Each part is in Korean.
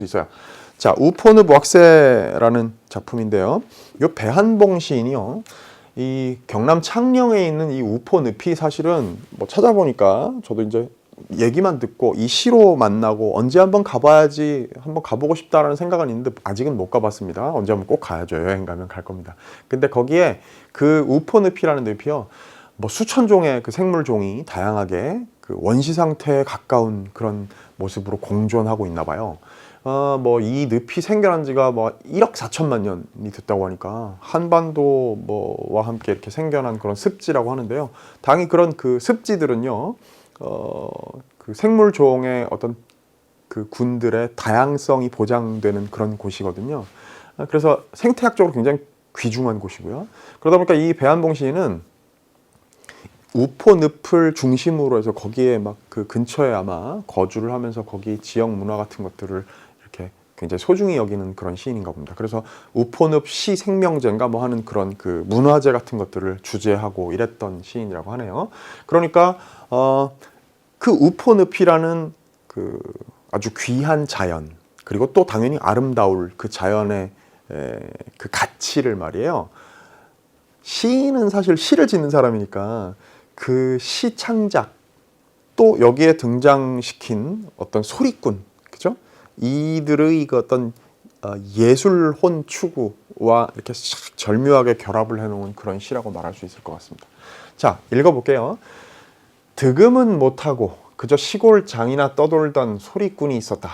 있어요. 자, 우포늪 왁세라는 작품인데요. 이 배한봉 시인이요. 이 경남 창녕에 있는 이 우포늪이 사실은 뭐 찾아보니까 저도 이제 얘기만 듣고 이 시로 만나고 언제 한번 가봐야지, 한번 가보고 싶다라는 생각은 있는데 아직은 못 가봤습니다. 언제 한번 꼭 가야죠. 여행 가면 갈 겁니다. 근데 거기에 그 우포늪이라는 늪이요, 뭐 수천 종의 그 생물 종이 다양하게 그 원시 상태에 가까운 그런 모습으로 공존하고 있나 봐요. 뭐 이 늪이 생겨난 지가 뭐 1억 4천만 년이 됐다고 하니까 한반도 뭐와 함께 이렇게 생겨난 그런 습지라고 하는데요. 당연히 그런 그 습지들은요, 그 생물 종의 어떤 그 군들의 다양성이 보장되는 그런 곳이거든요. 그래서 생태학적으로 굉장히 귀중한 곳이고요. 그러다 보니까 이 배한봉 시인은 우포늪을 중심으로 해서 거기에 막 그 근처에 아마 거주를 하면서 거기 지역 문화 같은 것들을 이렇게 굉장히 소중히 여기는 그런 시인인가 봅니다. 그래서 우포늪 시 생명제인가 뭐 하는 그런 그 문화재 같은 것들을 주제하고 이랬던 시인이라고 하네요. 그러니까 그 우포늪이라는 그 아주 귀한 자연, 그리고 또 당연히 아름다울 그 자연의 그 가치를 말이에요. 시인은 사실 시를 짓는 사람이니까 그 시 창작, 또 여기에 등장시킨 어떤 소리꾼, 그죠? 이들의 그 어떤 예술혼 추구와 이렇게 절묘하게 결합을 해놓은 그런 시라고 말할 수 있을 것 같습니다. 자, 읽어볼게요. 득음은 못하고 그저 시골 장이나 떠돌던 소리꾼이 있었다.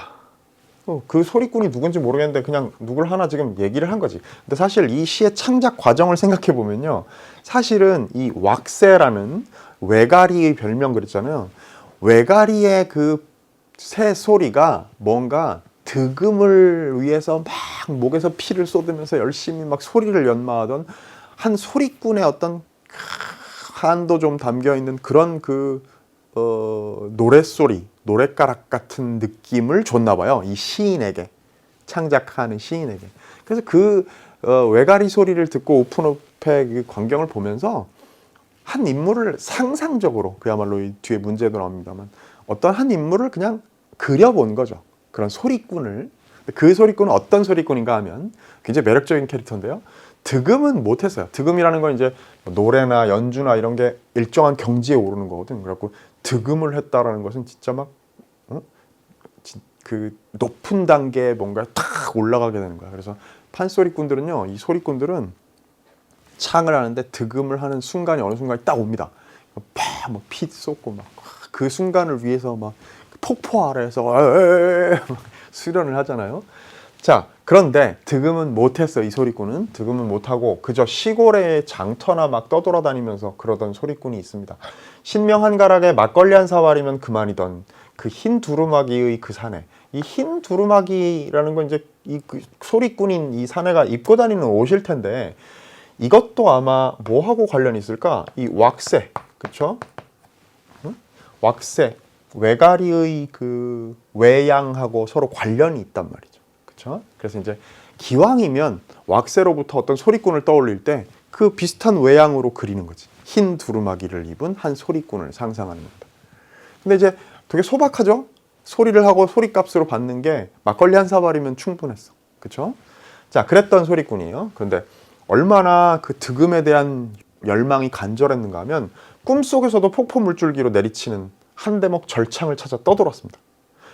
그 소리꾼이 누군지 모르겠는데 그냥 누굴 하나 지금 얘기를 한 거지. 근데 사실 이 시의 창작 과정을 생각해 보면요, 사실은 이 왁세라는 외가리의 별명 그랬잖아요. 외가리의 그 새 소리가 뭔가 득음을 위해서 막 목에서 피를 쏟으면서 열심히 막 소리를 연마하던 한 소리꾼의 어떤 한도 좀 담겨 있는 그런 그 노랫소리, 노랫가락 같은 느낌을 줬나 봐요. 이 시인에게, 창작하는 시인에게. 그래서 그 외가리 소리를 듣고 우포늪의 그 광경을 보면서 한 인물을 상상적으로, 그야말로 이 뒤에 문제도 나옵니다만, 어떤 한 인물을 그냥 그려본 거죠. 그런 소리꾼을. 그 소리꾼은 어떤 소리꾼인가 하면 굉장히 매력적인 캐릭터인데요. 득음은 못했어요. 득음이라는 건 이제 노래나 연주나 이런 게 일정한 경지에 오르는 거거든. 그래갖고 득음을 했다라는 것은 진짜 막 그 높은 단계에 뭔가 탁 올라가게 되는 거야. 그래서 판소리꾼들은요, 이 소리꾼들은 창을 하는데 득음을 하는 순간이 어느 순간이 딱 옵니다. 막 피 쏟고 막 그 순간을 위해서 막 폭포 아래에서 수련을 하잖아요. 자, 그런데 득음은 못했어. 이 소리꾼은 득음은 못하고 그저 시골의 장터나 막 떠돌아다니면서 그러던 소리꾼이 있습니다. 신명 한가락에 막걸리 한 사발이면 그만이던 그 흰 두루마기의 그 사내. 이 흰 두루마기라는 건 이제 이 그 소리꾼인 이 사내가 입고 다니는 옷일 텐데, 이것도 아마 뭐하고 관련이 있을까? 이 왁세, 그쵸? 응? 왁세, 외가리의 그 외양하고 서로 관련이 있단 말이죠. 그쵸? 그래서 이제 기왕이면 왁세로부터 어떤 소리꾼을 떠올릴 때 그 비슷한 외양으로 그리는 거지. 흰 두루마기를 입은 한 소리꾼을 상상하는 겁니다. 근데 이제 되게 소박하죠? 소리를 하고 소리값으로 받는 게 막걸리 한 사발이면 충분했어. 그쵸? 자, 그랬던 소리꾼이에요. 그런데 얼마나 그 득음에 대한 열망이 간절했는가 하면 꿈속에서도 폭포 물줄기로 내리치는 한 대목 절창을 찾아 떠돌았습니다.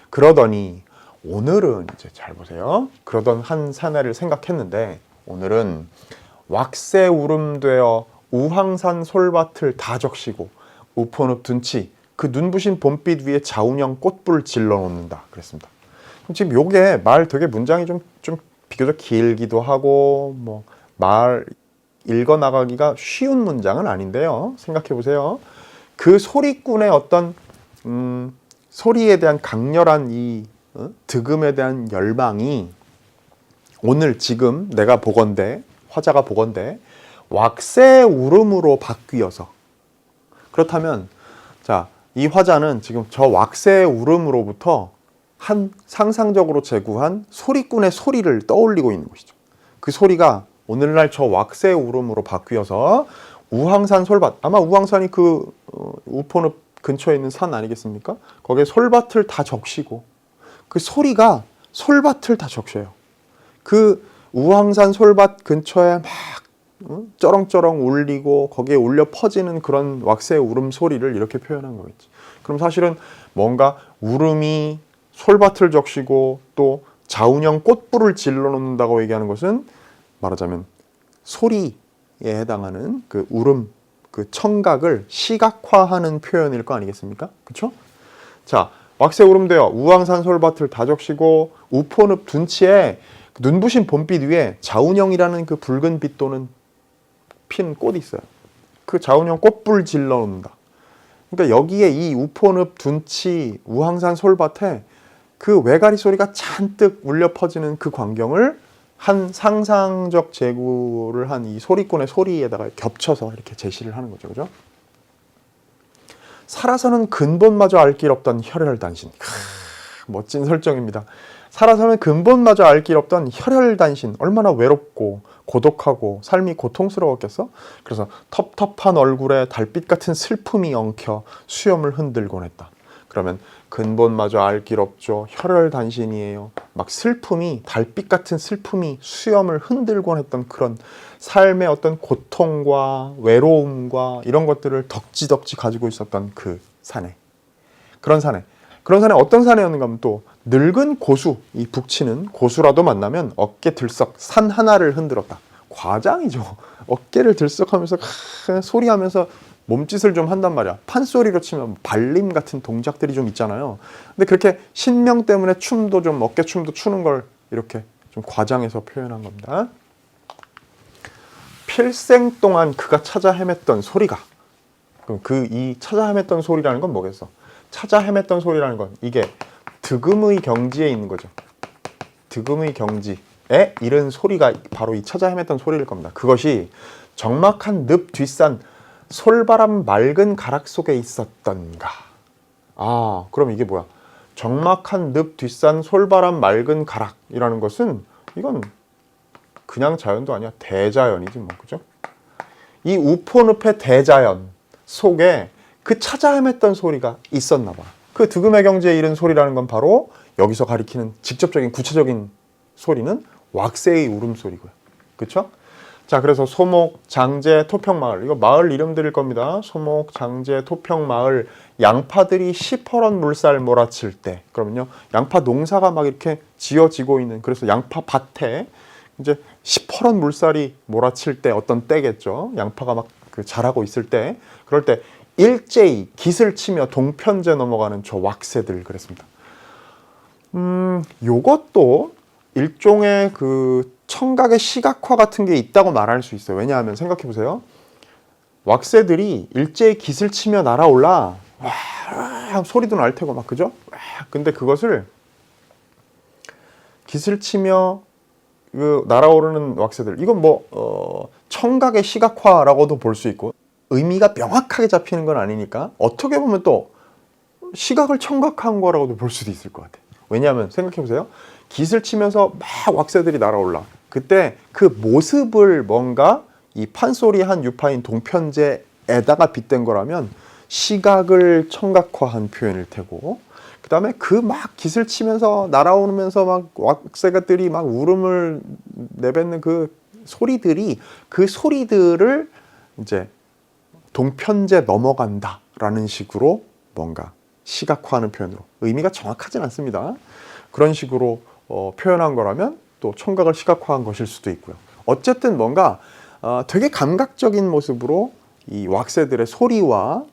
그러더니 오늘은 이제 잘 보세요. 그러던 한 사내를 생각했는데 오늘은 왁세 우름되어 우황산 솔밭을 다 적시고 우포늪 둔치 그 눈부신 봄빛 위에 자운형 꽃불 질러 놓는다 그랬습니다. 지금 요게 말 되게 문장이 좀 비교적 길기도 하고 뭐 말 읽어 나가기가 쉬운 문장은 아닌데요. 생각해 보세요. 그 소리꾼의 어떤 소리에 대한 강렬한 이 득음에 대한 열망이 오늘 지금 내가 보건대, 화자가 보건대 왁세 울음으로 바뀌어서, 그렇다면 자, 이 화자는 지금 저 왁세 울음으로부터 한 상상적으로 제구한 소리꾼의 소리를 떠올리고 있는 것이죠. 그 소리가 오늘날 저 왁세 울음으로 바뀌어서 우황산 솔밭, 아마 우황산이 그 우포늪 근처에 있는 산 아니겠습니까? 거기에 솔밭을 다 적시고 그 소리가 솔밭을 다 적셔요. 그 우황산 솔밭 근처에 막 쩌렁쩌렁 울리고 거기에 울려 퍼지는 그런 왁새 울음 소리를 이렇게 표현한 거겠지. 그럼 사실은 뭔가 울음이 솔밭을 적시고 또 자운형 꽃불을 질러 놓는다고 얘기하는 것은 말하자면 소리에 해당하는 그 울음, 그 청각을 시각화하는 표현일 거 아니겠습니까? 그렇죠? 자, 왁새 울음되어 우황산 솔밭을 다 적시고 우포늪 둔치에 눈부신 봄빛 위에 자운형이라는 그 붉은 빛 도는 핀 꽃이 있어요. 그 자운형 꽃불 질러 놓는다. 그러니까 여기에 이 우포늪 둔치 우황산 솔밭에 그 외가리 소리가 잔뜩 울려 퍼지는 그 광경을 한 상상적 제구를 한 이 소리꾼의 소리에다가 겹쳐서 이렇게 제시를 하는 거죠. 그죠? 살아서는 근본마저 알 길 없던 혈혈단신. 멋진 설정입니다. 살아서는 근본마저 알 길 없던 혈혈단신. 얼마나 외롭고 고독하고 삶이 고통스러웠겠어? 그래서 텁텁한 얼굴에 달빛 같은 슬픔이 엉켜 수염을 흔들곤 했다. 그러면 근본마저 알 길 없죠. 혈혈단신이에요. 막 슬픔이, 달빛 같은 슬픔이 수염을 흔들곤 했던 그런 삶의 어떤 고통과 외로움과 이런 것들을 덕지덕지 가지고 있었던 그 산에. 그런 산에 어떤 산이었는가 하면 또 늙은 고수, 이 북치는 고수라도 만나면 어깨 들썩 산 하나를 흔들었다. 과장이죠. 어깨를 들썩하면서 소리하면서 몸짓을 좀 한단 말이야. 판소리로 치면 발림 같은 동작들이 좀 있잖아요. 근데 그렇게 신명 때문에 춤도 좀 어깨춤도 추는 걸 이렇게 좀 과장해서 표현한 겁니다. 필생 동안 그가 찾아 헤맸던 소리가, 그럼 이 찾아 헤맸던 소리라는 건 뭐겠어? 찾아 헤맸던 소리라는 건 이게 득음의 경지에 있는 거죠. 득음의 경지에 이른 소리가 바로 이 찾아 헤맸던 소리일 겁니다. 그것이 적막한 늪 뒷산 솔바람 맑은 가락 속에 있었던가. 아, 그럼 이게 뭐야? 적막한 늪 뒷산 솔바람 맑은 가락이라는 것은 이건 그냥 자연도 아니야. 대자연이지 뭐. 그죠? 이 우포늪의 대자연 속에 그 찾아 헤맸던 소리가 있었나 봐. 그 득음의 경지에 이른 소리라는 건 바로 여기서 가리키는 직접적인 구체적인 소리는 왁새의 울음소리고요. 그렇죠? 자, 그래서 소목, 장제, 토평마을. 이거 마을 이름들일 겁니다. 소목, 장제, 토평마을. 양파들이 시퍼런 물살 몰아칠 때. 그러면요, 양파 농사가 막 이렇게 지어지고 있는, 그래서 양파 밭에 이제 시퍼런 물살이 몰아칠 때 어떤 때겠죠. 양파가 막 그 자라고 있을 때. 그럴 때 일제히 깃을 치며 동편제 넘어가는 저 왁새들 그랬습니다. 요것도 일종의 그 청각의 시각화 같은 게 있다고 말할 수 있어요. 왜냐하면 생각해 보세요. 왁새들이 일제히 깃을 치며 날아올라. 와, 소리도 날 테고 막 그죠? 와, 근데 그것을 깃을 치며 그 날아오르는 왁새들, 이건 뭐 청각의 시각화라고도 볼 수 있고 의미가 명확하게 잡히는 건 아니니까 어떻게 보면 또 시각을 청각한 거라고도 볼 수도 있을 것 같아요. 왜냐하면 생각해보세요. 깃을 치면서 막 왁새들이 날아올라. 그때 그 모습을 뭔가 이 판소리 한 유파인 동편제에다가 빗댄 거라면 시각을 청각화한 표현일 테고, 그 다음에 그 막 깃을 치면서 날아오면서 막 왁새들이 막 울음을 내뱉는 그 소리들이, 그 소리들을 이제 동편제 넘어간다라는 식으로 뭔가 시각화하는 표현으로, 의미가 정확하진 않습니다. 그런 식으로 표현한 거라면 또 청각을 시각화한 것일 수도 있고요. 어쨌든 뭔가 되게 감각적인 모습으로 이 왁새들의 소리와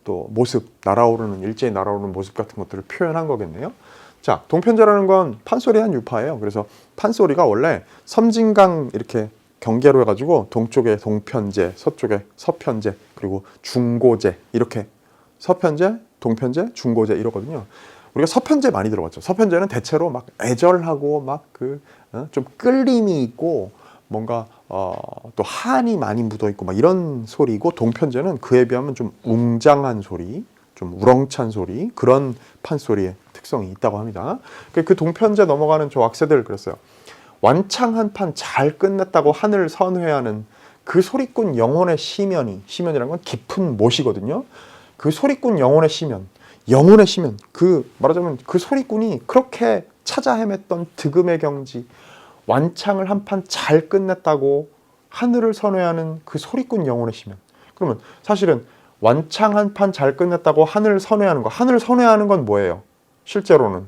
또 모습, 날아오르는, 일제히 날아오르는 모습 같은 것들을 표현한 거겠네요. 자, 동편제라는 건 판소리 한 유파예요. 그래서 판소리가 원래 섬진강 이렇게 경계로 해가지고 동쪽에 동편제, 서쪽에 서편제, 그리고 중고제, 이렇게 서편제, 동편제, 중고제 이러거든요. 우리가 서편제 많이 들어봤죠. 서편제는 대체로 막 애절하고 막 좀 끌림이 있고 뭔가 또 한이 많이 묻어 있고 막 이런 소리고, 동편제는 그에 비하면 좀 웅장한 소리, 좀 우렁찬 소리, 그런 판소리의 특성이 있다고 합니다. 그 동편제 넘어가는 저 왁새들 그랬어요. 완창 한 판 잘 끝냈다고 하늘 선회하는 그 소리꾼 영혼의 시면이라는 건 깊은 못이거든요. 그 소리꾼 영혼의 시면, 그 말하자면 그 소리꾼이 그렇게 찾아 헤맸던 득음의 경지, 완창을 한 판 잘 끝냈다고 하늘을 선회하는 그 소리꾼 영혼의 시면. 그러면 사실은 완창 한 판 잘 끝냈다고 하늘을 선회하는 거, 하늘을 선회하는 건 뭐예요? 실제로는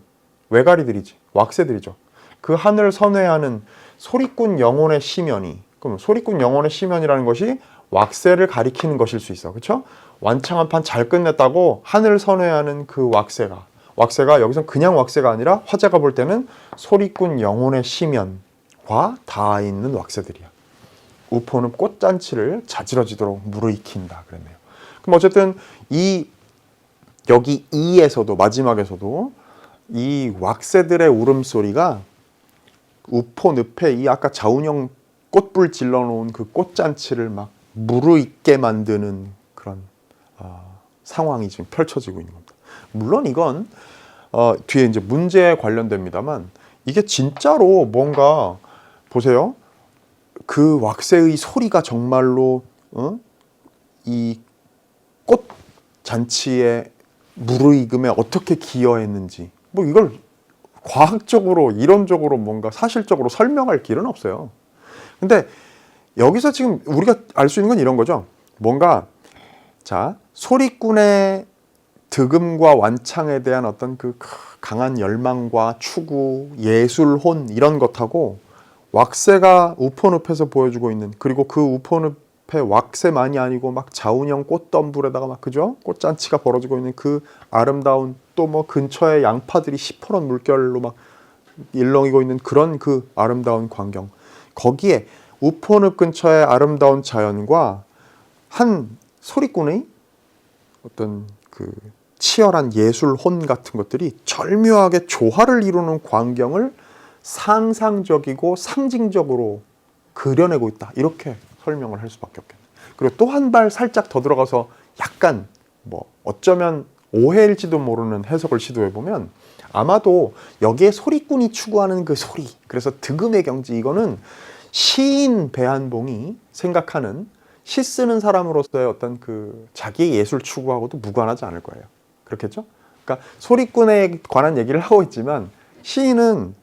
외가리들이지, 왁새들이죠. 그 하늘을 선회하는 소리꾼 영혼의 시면이, 그럼 소리꾼 영혼의 시면이라는 것이 왁새를 가리키는 것일 수 있어. 그렇죠? 완창 한 판 잘 끝냈다고 하늘을 선회하는 그 왁새가 여기서 그냥 왁새가 아니라 화자가 볼 때는 소리꾼 영혼의 시면과 닿아 있는 왁새들이야. 우포는 꽃잔치를 자지러지도록 무르익힌다 그랬네요. 그럼 어쨌든 여기 2에서도 마지막에서도 이 왁새들의 울음소리가 우포 늪에 이 아까 자운형 꽃불 질러놓은 그 꽃잔치를 막 무르익게 만드는 그런 상황이 지금 펼쳐지고 있는 겁니다. 물론 이건 뒤에 이제 문제에 관련됩니다만 이게 진짜로 뭔가 보세요. 그 왁새의 소리가 정말로 이 꽃잔치의 무르익음에 어떻게 기여했는지 뭐 이걸 과학적으로 이론적으로 뭔가 사실적으로 설명할 길은 없어요. 근데 여기서 지금 우리가 알 수 있는 건 이런 거죠. 뭔가 자 소리꾼의 득음과 완창에 대한 어떤 그 강한 열망과 추구, 예술혼 이런 것하고 왁새가 우포늪에서 보여주고 있는, 그리고 그 우포늪에 왁새만이 아니고 막 자운형 꽃덤불에다가 막 그죠? 꽃잔치가 벌어지고 있는 그 아름다운, 또 뭐 근처에 양파들이 시퍼런 물결로 막 일렁이고 있는 그런 그 아름다운 광경, 거기에 우포늪 근처의 아름다운 자연과 한 소리꾼의 어떤 그 치열한 예술혼 같은 것들이 절묘하게 조화를 이루는 광경을 상상적이고 상징적으로 그려내고 있다, 이렇게 설명을 할 수밖에 없겠네요. 그리고 또 한 발 살짝 더 들어가서 약간 뭐 어쩌면 오해일지도 모르는 해석을 시도해보면 아마도 여기에 소리꾼이 추구하는 그 소리, 그래서 득음의 경지, 이거는 시인 배한봉이 생각하는 시 쓰는 사람으로서의 어떤 그 자기의 예술 추구하고도 무관하지 않을 거예요. 그렇겠죠? 그러니까 소리꾼에 관한 얘기를 하고 있지만 시인은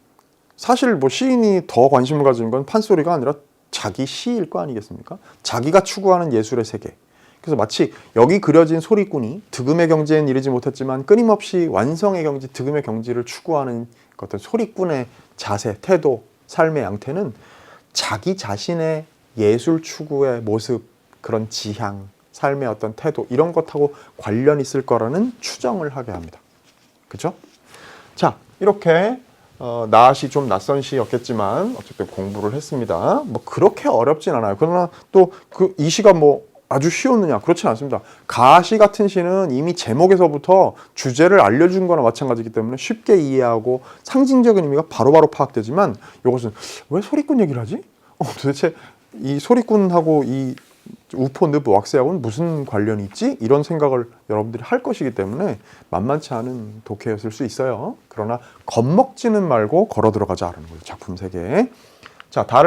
사실 뭐 시인이 더 관심을 가지는 건 판소리가 아니라 자기 시일 거 아니겠습니까? 자기가 추구하는 예술의 세계. 그래서 마치 여기 그려진 소리꾼이 득음의 경지엔 이르지 못했지만 끊임없이 완성의 경지, 득음의 경지를 추구하는 어떤 소리꾼의 자세, 태도, 삶의 양태는 자기 자신의 예술 추구의 모습, 그런 지향, 삶의 어떤 태도, 이런 것하고 관련이 있을 거라는 추정을 하게 합니다. 그렇죠? 자, 이렇게 나시 좀 낯선 시였겠지만 어쨌든 공부를 했습니다. 뭐 그렇게 어렵진 않아요. 그러나 또 이 시가 뭐 아주 쉬웠느냐? 그렇진 않습니다. 가시 같은 시는 이미 제목에서부터 주제를 알려준 거나 마찬가지이기 때문에 쉽게 이해하고 상징적인 의미가 바로바로 파악되지만 이것은 왜 소리꾼 얘기를 하지? 도대체 이 소리꾼하고 이 우포늪 왁새하고는 무슨 관련이 있지? 이런 생각을 여러분들이 할 것이기 때문에 만만치 않은 독해였을 수 있어요. 그러나 겁먹지는 말고 걸어 들어가자라는 거죠. 작품 세계에. 자, 다른